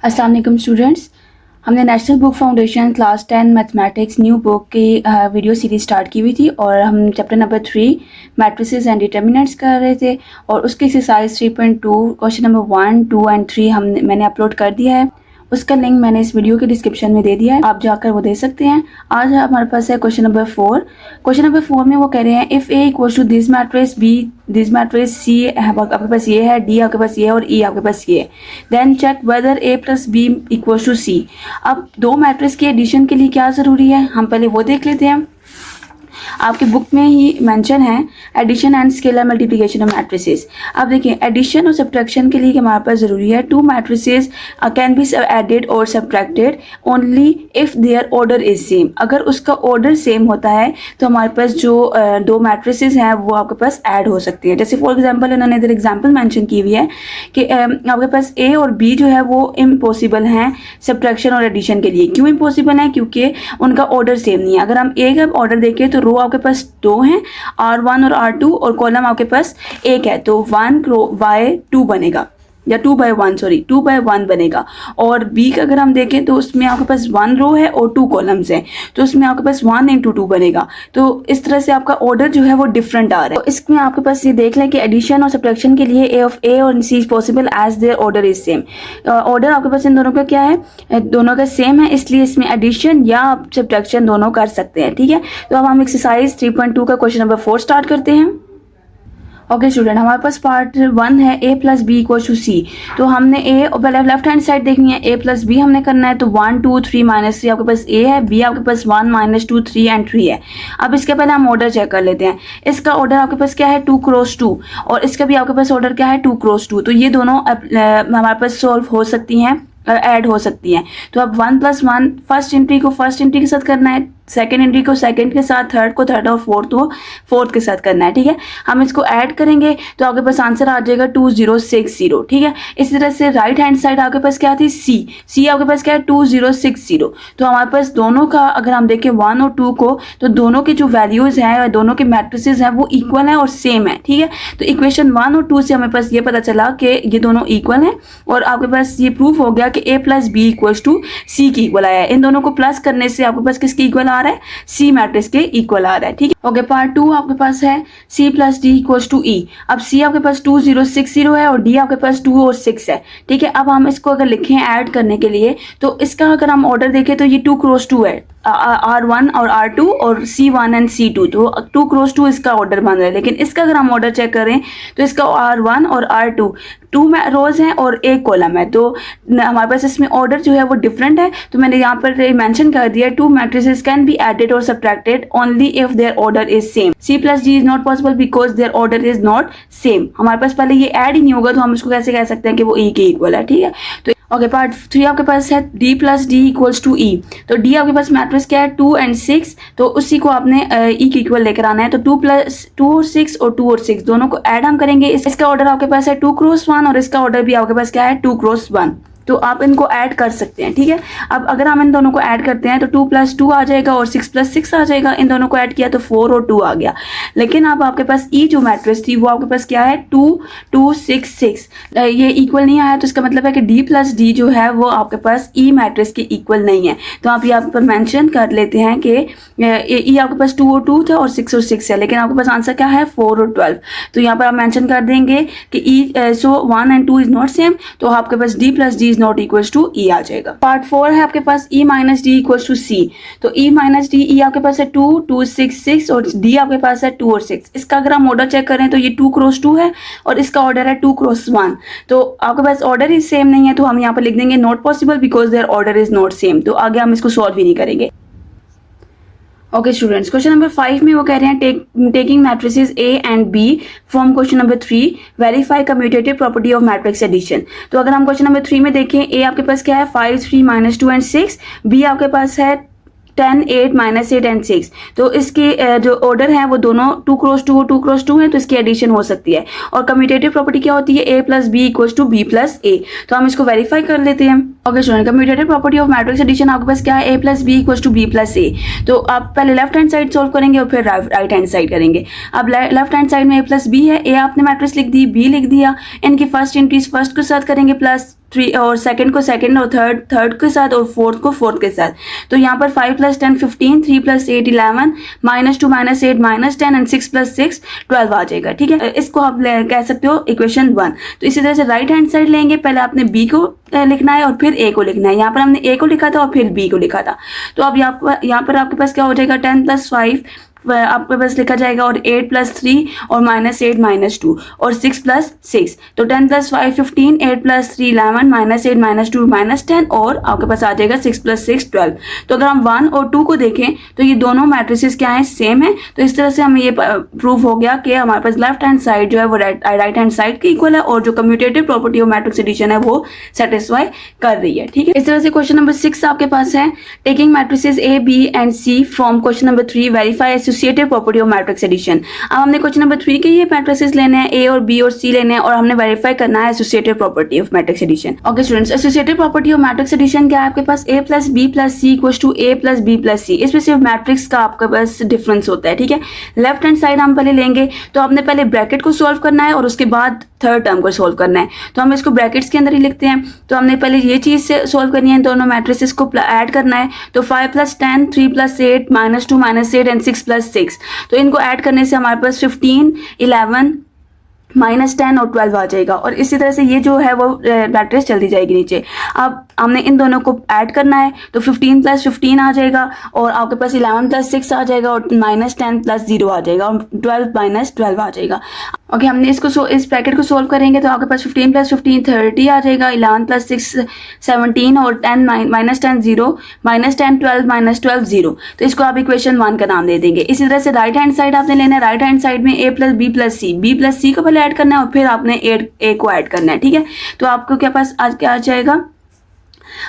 अस्सलाम वालेकुम स्टूडेंट्स, हमने national book foundation class 10 mathematics new book की वीडियो सीरीज स्टार्ट की हुई थी और हम chapter number 3 matrices and determinants कर रहे थे और उसके एक्सरसाइज 3.2 क्वेश्चन नंबर 1, 2 एंड 3 मैंने अपलोड कर दिया है। उसका लिंक मैंने इस वीडियो के डिस्क्रिप्शन में दे दिया है, आप जाकर वो दे सकते हैं। आज हमारे पास है क्वेश्चन नंबर 4। क्वेश्चन नंबर 4 में वो कह रहे हैं if A equals to this matrix B, this matrix C आपके पास ये है, डी आपके पास ये है और ई आपके पास ये है, then check whether A plus B equals to C. अब दो मैट्रिक्स के एडिशन के लिए क्या ज़रूरी है, हम पहले वो देख लेते हैं। आपकी बुक में ही मेंशन है addition and scalar multiplication of matrices. अब देखिए एडिशन और सब्ट्रैक्शन के लिए हमारे पास ज़रूरी है two matrices can be added और subtracted only if their order is same. अगर उसका ऑर्डर सेम होता है तो हमारे पास जो दो मैट्रिसेस हैं वो आपके पास ऐड हो सकती है। जैसे फॉर एग्जांपल इन्होंने इधर एग्जांपल मेंशन की हुई है कि आपके पास ए और बी जो है वो इम्पॉसिबल हैं सब्ट्रैक्शन और एडिशन के लिए। क्यों इम्पॉसिबल है? क्योंकि उनका ऑर्डर सेम नहीं है। अगर हम ए का ऑर्डर देखें तो रो आपके पास दो हैं, R1 और R2, और कॉलम आपके पास एक है तो 1/2 बनेगा या 2/1 बनेगा। और बी का अगर हम देखें तो उसमें आपके पास 1 रो है और 2 कॉलम्स हैं तो उसमें आपके पास 1 × 2 बनेगा। तो इस तरह से आपका ऑर्डर जो है वो डिफरेंट आ रहा है। तो इसमें आपके पास ये देख लें कि एडिशन और सब्ट्रैक्शन के लिए ए ऑफ ए और C is possible as their order is same. Order आपके पास इन दोनों का क्या है, दोनों का सेम है, इसलिए इसमें एडिशन या सब्ट्रैक्शन दोनों कर सकते हैं। ठीक है, तो अब हम एक्सरसाइज 3.2 का क्वेश्चन नंबर 4 स्टार्ट करते हैं। ओके स्टूडेंट, हमारे पास पार्ट 1 है A plus B equal to सी। तो हमने ए और पहले लेफ्ट हैंड साइड देखनी है, ए प्लस बी हमने करना है तो 1 2 3 -3 आपके पास ए है, बी आपके पास 1 -2 3 एंड 3 है। अब इसके पहले हम ऑर्डर चेक कर लेते हैं। इसका ऑर्डर आपके पास क्या है 2 × 2 और इसका भी आपके पास ऑर्डर क्या है 2 × 2। तो ये दोनों हमारे पास सॉल्व हो सकती हैं, ऐड हो सकती हैं। तो अब 1 + 1 फर्स्ट एंट्री को फर्स्ट एंट्री के साथ करना है, सेकेंड एंट्री को सेकेंड के साथ, थर्ड को थर्ड और फोर्थ को फोर्थ के साथ करना है। ठीक है, हम इसको ऐड करेंगे तो आपके पास आंसर आ जाएगा 2060। ठीक है, इसी तरह से राइट हैंड साइड आपके पास क्या थी सी आपके पास क्या है 2060। तो हमारे पास दोनों का अगर हम देखें 1 और 2 को तो दोनों के जो वैल्यूज़ हैं, दोनों के मैट्रिसेस हैं वो इक्वल हैं और सेम है। ठीक है, तो इक्वेशन 1 और 2 से हमें पास ये पता चला कि ये दोनों इक्वल हैं और आपके पास ये प्रूफ हो गया कि ए प्लस बी इक्वल्स टू सी की इक्वल आया है। इन दोनों को प्लस करने से आपके पास किसकी इक्वल आ रहा है, सी मैट्रिक्स के इक्वल आ रहा है। ठीक है, ओके पार्ट 2 आपके पास है C plus D equals to E. अब सी आपके पास 2060 है और डी आपके पास 2 और 6 है। ठीक है, अब हम इसको अगर लिखें ऐड करने के लिए तो इसका अगर हम ऑर्डर देखें तो ये 2 × 2 है, R1 और R2 और C1 एंड C2। तो 2 × 2 इसका ऑर्डर बन रहा है। लेकिन इसका अगर हम ऑर्डर चेक करें तो इसका R1 और R2 2 रोज हैं और एक कॉलम है, तो हमारे पास इसमें ऑर्डर जो है वो डिफरेंट है। तो मैंने यहाँ पर मेंशन कर दिया two matrices can be added और subtracted only if their order is same. C plus D is not possible because their order is not same. हमारे पास पहले ये ऐड ही नहीं होगा तो हम इसको कैसे कह सकते हैं कि वो E के इक्वल है। ठीक है, तो ओके पार्ट 3 आपके पास है D plus D equals to E। तो D आपके पास मैट्रिक्स क्या है 2 और 6, तो उसी को आपने E के इक्वल लेकर आना है। तो 2 + 2 और 6 और 2 और 6 दोनों को ऐड हम करेंगे। इसका ऑर्डर आपके पास है 2 × 1 और इसका ऑर्डर भी आपके पास क्या है 2 × 1। तो आप इनको ऐड कर सकते हैं। ठीक है, अब अगर हम इन दोनों को ऐड करते हैं तो 2 + 2 आ जाएगा और 6 + 6 आ जाएगा। इन दोनों को ऐड किया तो 4 और 2 आ गया। लेकिन अब आपके पास ई जो मैट्रिक्स थी वो आपके पास क्या है 2 2 6 6, ये इक्वल नहीं आया। तो इसका मतलब है कि डी प्लस डी जो है वो आपके पास ई मैट्रिक्स के इक्वल नहीं है। तो आप यहाँ पर मेंशन कर लेते हैं कि ई आपके पास 2 और 2 था और 6 और 6 है, लेकिन आपके पास आंसर क्या है 4 और 12। तो यहाँ पर आप मेंशन कर देंगे कि ई सो 1 और 2 इज नॉट सेम, तो आपके पास D plus D is not equals to E आ जाएगा। पार्ट 4 है आपके पास E - D equals to C। तो E - D, E आपके पास है 2 2 6 6 और D आपके पास है 2 और 6। इसका अगर हम ऑर्डर चेक करें तो ये 2 × 2 है और इसका ऑर्डर है 2 × 1। तो आपके पास ऑर्डर ही सेम नहीं है तो हम यहाँ पर लिख देंगे not possible because their order is not same. तो आगे हम इसको सॉल्व ही नहीं करेंगे। ओके स्टूडेंट्स, क्वेश्चन नंबर 5 में वो कह रहे हैं taking matrices A and B from question number 3 verify commutative property of matrix addition. तो अगर हम क्वेश्चन नंबर 3 में देखें A आपके पास क्या है 5 3 -2 एंड 6, B आपके पास है 10 8 -8 एंड 6। तो इसके जो ऑर्डर है वो दोनों 2 × 2 और 2 × 2 है तो इसकी एडिशन हो सकती है। और कम्यूटेटिव प्रॉपर्टी क्या होती है A + B equals to B + A। तो हम इसको वेरीफाई कर लेते हैं। Okay student, commutative property of matrix addition आपके पास क्या है, A plus B equals to B plus A. तो आप पहले लेफ्ट हैंड साइड सॉल्व करेंगे और फिर राइट हैंड साइड करेंगे। अब लेफ्ट हैंड साइड में ए प्लस बी है, ए आपने मैट्रिक्स लिख दी, बी लिख दिया, इनकी फर्स्ट इंट्रीज फर्स्ट के साथ करेंगे प्लस 3 और सेकंड को सेकंड और थर्ड के साथ और फोर्थ को फोर्थ के साथ। तो यहाँ पर 5 + 10 15, 3 + 8 11, -2 - 8 -10 एंड 6 + 6 12 आ जाएगा। ठीक है, इसको आप कह सकते हो इक्वेशन 1। तो इसी तरह से राइट हैंड साइड लेंगे, पहले आपने बी को लिखना है और फिर ए को लिखना है। यहाँ पर हमने ए को लिखा था और फिर बी को लिखा था। तो अब यहाँ पर आपके पास क्या हो जाएगा, 10 + 5 आपके पास लिखा जाएगा और 8 + 3 और -8 - 2 और 6 + 6। तो 10 + 5 15, 8 + 3 11, -8 - 2 -10 और आपके पास आ जाएगा 6 + 6 12। तो अगर हम 1 और 2 को देखें तो ये दोनों मैट्रिसेस क्या हैं, सेम है। तो इस तरह से हमें ये प्रूव हो गया कि हमारे पास लेफ्ट हैंड साइड जो है वो राइट हैंड साइड के इक्वल है और जो commutative property of matrix addition है वो सेटिस्फाई कर रही है। ठीक है, इस तरह से क्वेश्चन नंबर 6 आपके पास है, taking matrices A B and C from question number 3 verify associative property of matrix addition. अब हमने क्वेश्चन नंबर 3 के ये मैट्रिसेस लेने हैं, ए और बी और सी लेने हैं और हमने वेरीफाई करना है associative property of matrix addition. Okay students, associative property of matrix addition क्या है आपके पास, A plus B plus C equals to A plus B plus C. इसमें सिर्फ मैट्रिक्स का आपके पास डिफरेंस होता है। ठीक है, लेफ्ट हैंड साइड हम पहले लेंगे तो आपने पहले ब्रैकेट को सॉल्व करना है और उसके बाद थर्ड टर्म को सॉल्व करना है। तो हम इसको ब्रैकेट्स के अंदर ही लिखते हैं। तो हमने पहले ये चीज से सॉल्व करनी है, दोनों मैट्रिसेस को ऐड करना है। तो 5 + 10, 3 + 8, -2 - 8 एंड 6 + 6। तो इनको ऐड करने से हमारे पास 15, 11, -10 और 12 आ जाएगा और इसी तरह से ये जो है वो मैट्रिक्स चलती जाएगी नीचे। अब हमने इन दोनों को ऐड करना है तो 15 + 15 आ जाएगा और आपके पास 11 + 6 आ जाएगा और -10 + 0 आ जाएगा और 12 - 12 आ जाएगा। ओके, हमने इसको इस ब्रैकेट को सोल्व करेंगे तो आपके पास 15 + 15 30 आ जाएगा, 11 + 6 17 और 10 -10 0, -10 12 -12 0। तो इसको आप इक्वेशन 1 का नाम दे देंगे। इसी तरह से राइट हैंड साइड आपने लेना है, राइट हैंड साइड में a + b + c, b + c को पहले ऐड करना है और फिर आपने a को ऐड करना है। ठीक है, तो आपको क्या पास आज क्या आ जाएगा,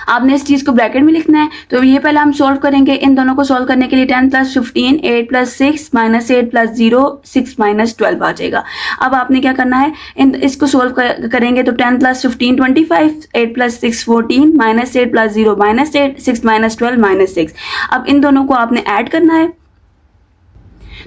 आपने इस चीज को ब्रैकेट में लिखना है। तो ये पहले हम सॉल्व करेंगे, इन दोनों को सॉल्व करने के लिए 10 + 15, 8 + 6, -8 + 0, 6 - 12 आ जाएगा। अब आपने क्या करना है, इसको सॉल्व करेंगे तो 10 + 15 25, 8 + 6 14, -8 + 0 -8, 6 - 12 -6। अब इन दोनों को आपने ऐड करना है।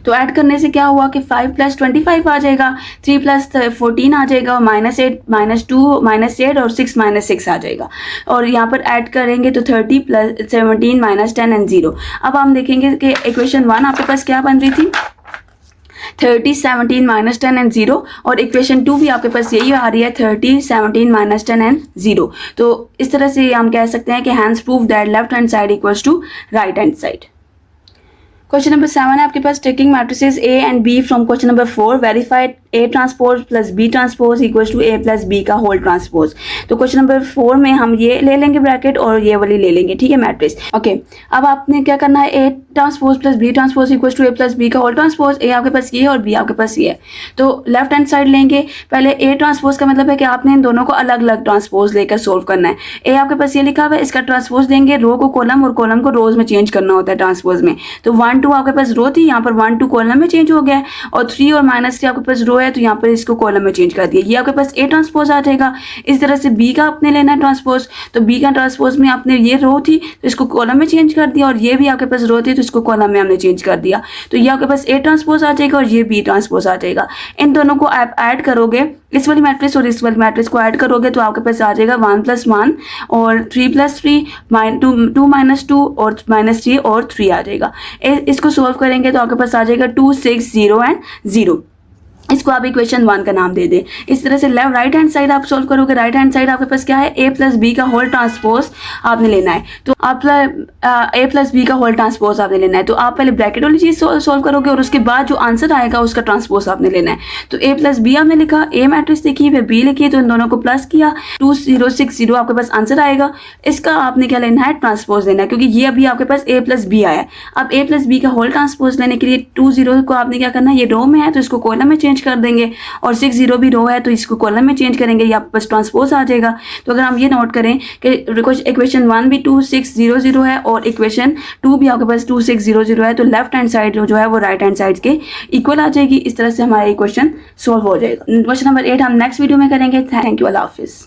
तो ऐड करने से क्या हुआ कि 5 + 25 आ जाएगा, 3 + 14 आ जाएगा और -8 -2 -8 और 6 - 6 आ जाएगा। और यहाँ पर ऐड करेंगे तो 30 + 17 -10 एंड 0। अब हम देखेंगे कि इक्वेशन 1 आपके पास क्या बन रही थी, 30 17 -10 एंड 0 और इक्वेशन 2 भी आपके पास यही आ रही है, 30 17 -10 एंड 0। तो इस तरह से हम कह सकते हैं कि hence prove that left hand side equals to right hand side. Question number 7 है आपके पास, taking matrices A and B from question number 4 verified A transpose plus B transpose equals to A + B का whole transpose. तो question number 4 में हम ये ले लेंगे ब्रैकेट और ये वाली ले लेंगे। ठीक है, मैट्रिक्स। ओके, अब आपने क्या करना है, A transpose plus B transpose equals to A + B का होल ट्रांसपोज। A आपके पास ये है और B आपके पास ये है। तो लेफ्ट हैंड साइड लेंगे, पहले A ट्रांसपोज का मतलब है कि आपने इन दोनों को अलग अलग ट्रांसपोज लेकर सोल्व करना है। A आपके पास ये लिखा हुआ है, इसका ट्रांसपोज देंगे, रो को कॉलम और कॉलम को रोज में चेंज करना होता है ट्रांसपोज में। तो 1 2 आपके पास रो थी, यहाँ पर 1 2 कॉलम में चेंज हो गया है और 3 और -3 आपके पास रो है तो यहाँ पर इसको कॉलम में चेंज कर दिया। ये आपके पास A ट्रांसपोज आ जाएगा। इस तरह से B का आपने लेना है ट्रांसपोज, तो B का ट्रांसपोज में आपने ये रो थी तो इसको कॉलम में चेंज कर दिया और ये भी आपके पास रो थी तो इसको कॉलम में हमने चेंज कर दिया। तो ये आपके पास A ट्रांसपोज आ जाएगा और ये B ट्रांसपोज आ जाएगा। इन दोनों को आप ऐड करोगे, इस वाली मैट्रिक्स और इस वाली मैट्रिक्स को ऐड करोगे तो आपके पास आ जाएगा 1 + 1 और 3 + 3 2 - 2 और -3 और 3 आ जाएगा। इसको सोल्व करेंगे तो आपके पास आ जाएगा 2 6 0 एंड 0। इसको आप इक्वेशन 1 का नाम दे दें। इस तरह से लेफ्ट राइट हैंड साइड आप सोल्व करोगे, राइट हैंड साइड आपके पास क्या है, A + B का होल ट्रांसपोज आपने लेना है। तो आप A + B का होल ट्रांसपोज आपने लेना है। तो आप पहले ब्रैकेट वाली चीज सोल्व करोगे और उसके बाद जो आंसर आएगा उसका ट्रांसपोज आपने लेना है। तो A + B आपने लिखा, A मैट्रिक्स लिखी, फिर B लिखी, तो इन दोनों को प्लस किया, 2 0 6 0 आपके पास आंसर आएगा। इसका आपने क्या लेना है, ट्रांसपोज लेना है, क्योंकि ये अभी आपके पास A + B आया है। अब A + B का होल ट्रांसपोज लेने के लिए 2 0 को आपने क्या करना है, ये रो में है तो इसको कॉलम में चेंज कर देंगे और 6 0 भी रो है तो इसको कॉलम में चेंज करेंगे, ये आपके पास ट्रांसपोज आ जाएगा। तो अगर हम ये नोट करें कि इक्वेशन 1 भी 2 6 0 0 है और इक्वेशन 2 भी आपके पास 2 6 0 0 है, तो लेफ्ट हैंड साइड जो है वो राइट हैंड साइड के इक्वल आ जाएगी। इस तरह से हमारा इक्वेशन सोल्व हो जाएगा। क्वेश्चन नंबर 8 हम नेक्स्ट वीडियो में करेंगे। थैंक यू, अल्लाह हाफिज़।